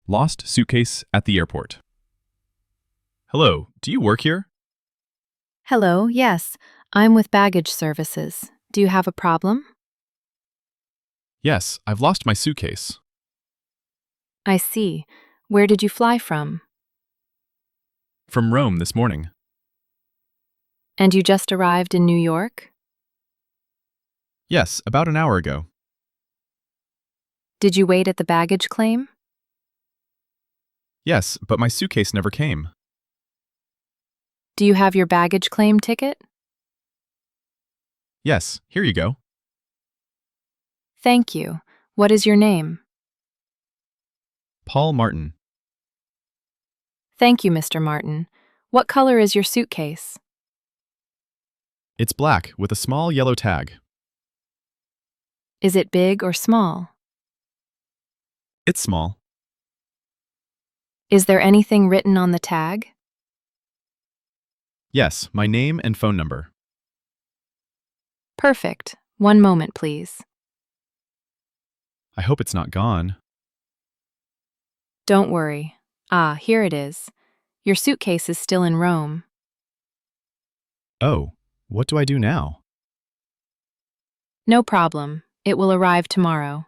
Lost suitcase at the airport. Hello, do you work here? Hello, yes, I'm with baggage services. Do you have a problem? Yes, I've lost my suitcase. I see. Where did you fly from? From Rome this morning. And you just arrived in New York? Yes, about an hour ago. Did you wait at the baggage claim? Yes, but my suitcase never came. Do you have your baggage claim ticket? Yes, here you go. Thank you. What is your name? Paul Martin. Thank you, Mr. Martin. What color is your suitcase? It's black with a small yellow tag. Is it big or small? It's small. Is there anything written on the tag? Yes, my name and phone number. Perfect. One moment, please. I hope it's not gone. Don't worry. Ah, here it is. Your suitcase is still in Rome. Oh, what do I do now? No problem. It will arrive tomorrow.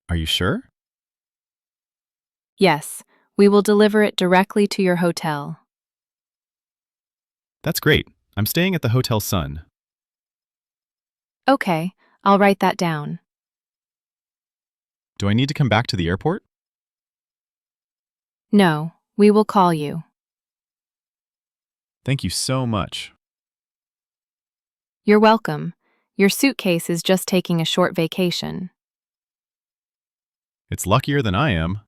Are you sure? Yes, we will deliver it directly to your hotel. That's great. I'm staying at the Hotel Sun. Okay, I'll write that down. Do I need to come back to the airport? No, we will call you. Thank you so much. You're welcome. Your suitcase is just taking a short vacation. It's luckier than I am.